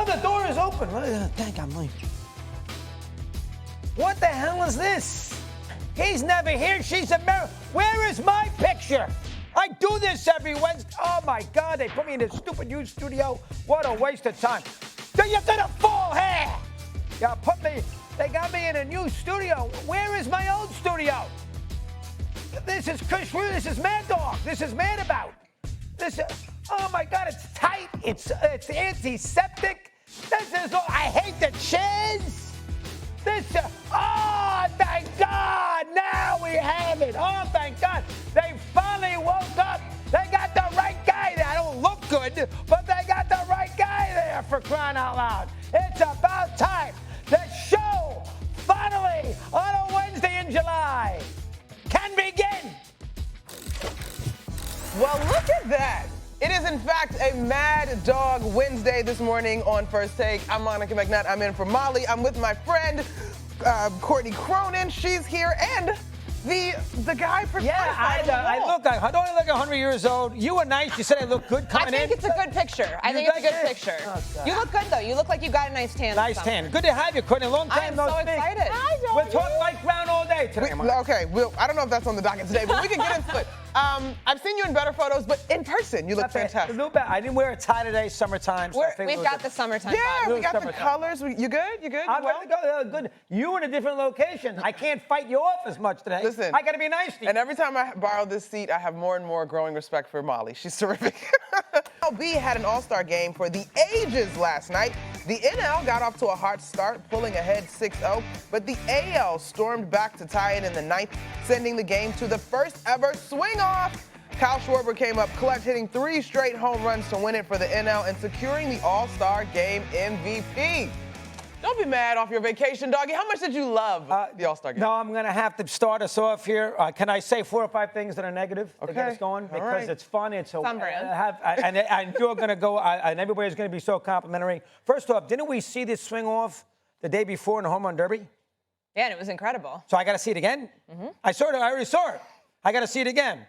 Oh, the door is open. Thank God, Mike. What the hell is this? He's never here. She's American. Where is my picture? I do this every Wednesday. Oh, my God. They put me in this stupid huge studio. What a waste of time. You're going to fall here. They got me in a new studio. Where is my old studio? This is Chris Russo. This is Mad Dog. This is Mad About. Oh, my God. It's tight. It's antiseptic. I hate the chairs. Oh, thank God. Now we have it. Oh, thank God. They finally woke up. They got the right guy there. I don't look good, but they got the right guy there, for crying out loud. It's about time. The show, finally, on a Wednesday in July, can begin. Well, look at that. It is, in fact, a Mad Dog Wednesday this morning on First Take. I'm Monica McNutt. I'm in for Molly. I'm with my friend, Courtney Cronin. She's here. And the guy for I don't look 100 years old. You were nice. You said I look good coming in. I think it's a good picture. I think it's a good picture. Oh, you look good, though. You look like you got a nice tan. Nice tan. Good to have you, Courtney. Long time no speak. I'm so excited. We'll talk Mike Brown all day today. I don't know if that's on the docket today, but we can get into it. I've seen you in better photos, but in person, you look fantastic. I didn't wear a tie today, summertime. So We've got the summertime vibe. vibe. We got the colors. You good? You good? I'm ready to go. Good. You in a different location. I can't fight you off as much today. Listen. I got to be nice to you. And every time I borrow this seat, I have more and more growing respect for Molly. She's terrific. MLB had an all-star game for the ages last night. The NL got off to a hot start, pulling ahead 6-0, but the AL stormed back to tie it in the ninth, sending the game to the first ever swing-off. Kyle Schwarber came up clutch, hitting 3 straight home runs to win it for the NL and securing the All-Star Game MVP. Don't be mad off your vacation, doggy. How much did you love the All-Star Game? No, I'm going to have to start us off here. Can I say 4 or 5 things that are negative to get us going? Because it's fun. It's Some brand. And you're going to go, and everybody's going to be so complimentary. First off, didn't we see this swing off the day before in the Home Run Derby? Yeah, and it was incredible. So I got to see it again? Mm-hmm. I already saw it. I got to see it again.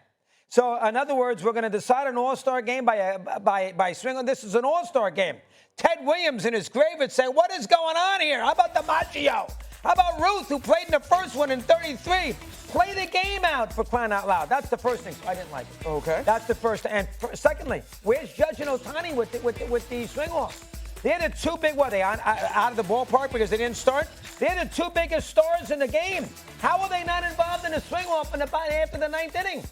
So, in other words, we're going to decide an all-star game by swing. This is an all-star game. Ted Williams in his grave would say, what is going on here? How about DiMaggio? How about Ruth, who played in the first one in 33? Play the game out, for crying out loud. That's the first thing. So I didn't like it. Okay. That's the first. And secondly, where's Judge and Ohtani with the swing-off? They're the two big, what, they out of the ballpark because they didn't start? They're the two biggest stars in the game. How are they not involved in the swing-off after the ninth inning?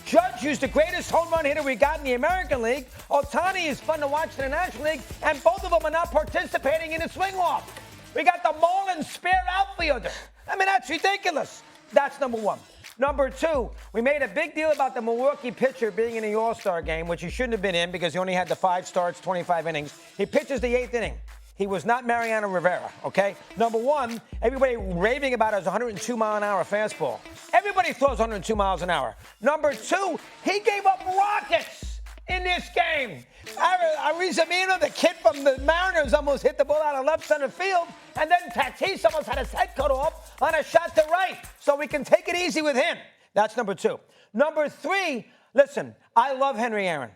Judge, who's the greatest home run hitter we got in the American League. Ohtani is fun to watch in the National League, and both of them are not participating in the swing-off. We got the Marlins spare outfielder. I mean, that's ridiculous. That's number one. Number two, we made a big deal about the Milwaukee pitcher being in the All-Star game, which he shouldn't have been in because he only had the 5 starts, 25 innings. He pitches the 8th inning. He was not Mariano Rivera, okay? Number one, everybody raving about his 102-mile-an-hour fastball. Everybody throws 102 miles an hour. Number two, he gave up rockets in this game. Arizamino, the kid from the Mariners, almost hit the ball out of left center field, and then Tatis almost had his head cut off on a shot to right. So we can take it easy with him. That's number two. Number three, listen, I love Henry Aaron.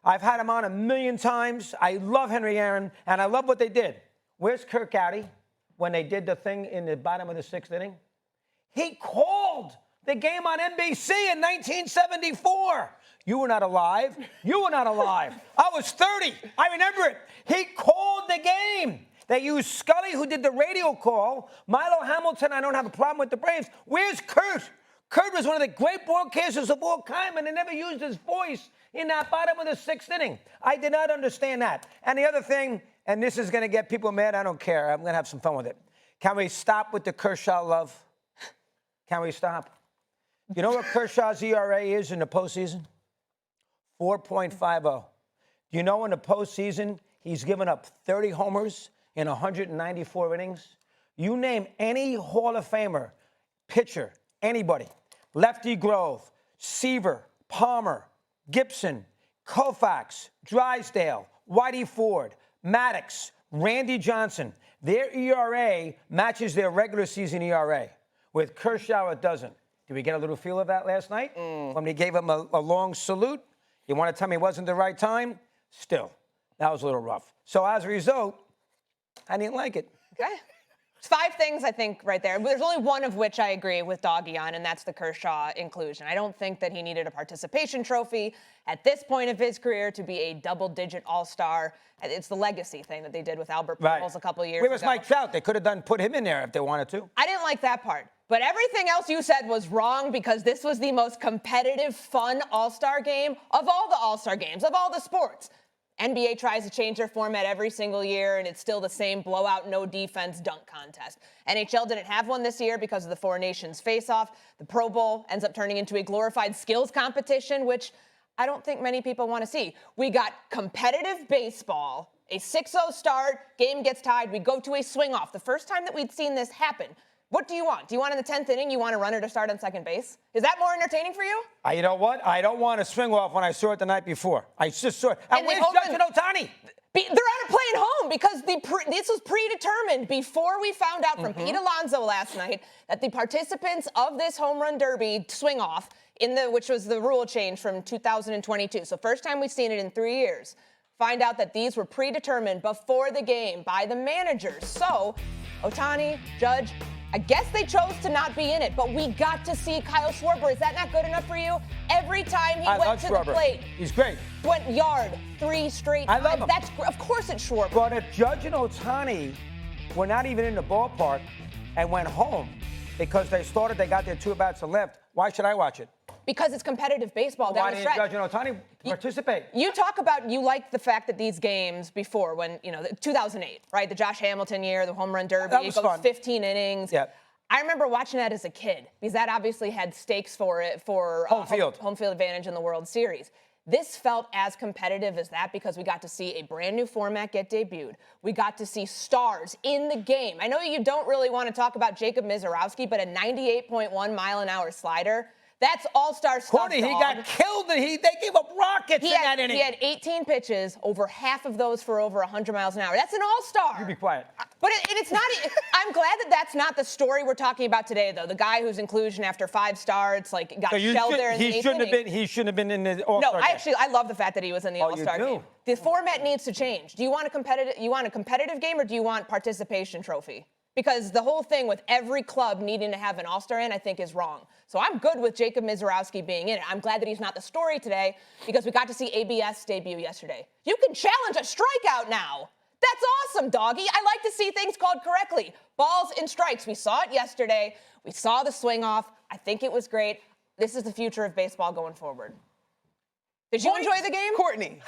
I've had him on a million times. I love Henry Aaron, and I love what they did. Where's Kirk Gowdy when they did the thing in the bottom of the 6th inning? He called the game on NBC in 1974. You were not alive. You were not alive. I was 30. I remember it. He called the game. They used Scully, who did the radio call. Milo Hamilton, I don't have a problem with the Braves. Where's Kurt? Kurt was one of the great broadcasters of all time, and they never used his voice in that bottom of the 6th inning. I did not understand that. And the other thing, and this is going to get people mad, I don't care. I'm going to have some fun with it. Can we stop with the Kershaw love? Can we stop? You know what Kershaw's ERA is in the postseason? 4.50. Do you know in the postseason he's given up 30 homers in 194 innings? You name any Hall of Famer, pitcher, anybody, Lefty Grove, Seaver, Palmer, Gibson, Koufax, Drysdale, Whitey Ford, Maddox, Randy Johnson, their ERA matches their regular season ERA. With Kershaw, it doesn't. Did we get a little feel of that last night? When he gave him a long salute? You want to tell me it wasn't the right time? Still, that was a little rough. So as a result, I didn't like it. Okay. It's 5 things, I think, right there. There's only one of which I agree with Doggy on, and that's the Kershaw inclusion. I don't think that he needed a participation trophy at this point of his career to be a double-digit all-star. It's the legacy thing that they did with Albert Pujols a couple of years ago. Where was Mike Trout? They could have put him in there if they wanted to. I didn't like that part. But everything else you said was wrong because this was the most competitive, fun all-star game of all the all-star games, of all the sports. NBA tries to change their format every single year, and it's still the same blowout, no defense dunk contest. NHL didn't have one this year because of the Four Nations face-off. The Pro Bowl ends up turning into a glorified skills competition, which I don't think many people want to see. We got competitive baseball, a 6-0 start, game gets tied, we go to a swing-off. The first time that we'd seen this happen. What do you want? Do you want in the 10th inning, you want a runner to start on second base? Is that more entertaining for you? You know what? I don't want a swing off when I saw it the night before. I just saw it. And where's Judge Ohtani? They're out of playing home because this was predetermined before we found out from Pete Alonso last night that the participants of this home run derby swing off, which was the rule change from 2022. So first time we've seen it in 3 years. Find out that these were predetermined before the game by the managers. So Ohtani, Judge, I guess they chose to not be in it, but we got to see Kyle Schwarber. Is that not good enough for you? Every time he went to the plate, he's great. Went yard 3 straight times. I love him. Of course it's Schwarber. But if Judge and Ohtani were not even in the ballpark and went home because they got their 2 bats left, why should I watch it? Because it's competitive baseball down the stretch. Why didn't Judge and Ohtani participate? You talk about, you like the fact that these games before, when, 2008, right? The Josh Hamilton year, the home run derby, that was fun. 15 innings. Yeah. I remember watching that as a kid because that obviously had stakes for it for home field advantage in the World Series. This felt as competitive as that because we got to see a brand new format get debuted. We got to see stars in the game. I know you don't really want to talk about Jacob Mizorowski, but a 98.1 mile an hour slider. That's all-star stuff, Courtney, he got killed, and they gave up rockets in that inning. He had 18 pitches, over half of those for over 100 miles an hour. That's an all-star. You be quiet. But it's not. I'm glad that that's not the story we're talking about today, though. The guy whose inclusion after 5 starts, got shelled there in the 8th inning. He shouldn't have been in the all-star game. I love the fact that he was in the all-star game. The format needs to change. Do you want a competitive game, or do you want participation trophy? Because the whole thing with every club needing to have an all-star in, I think, is wrong. So I'm good with Jacob Mizorowski being in it. I'm glad that he's not the story today because we got to see ABS debut yesterday. You can challenge a strikeout now. That's awesome, doggy. I like to see things called correctly. Balls and strikes. We saw it yesterday. We saw the swing off. I think it was great. This is the future of baseball going forward. Did you enjoy the game? Courtney.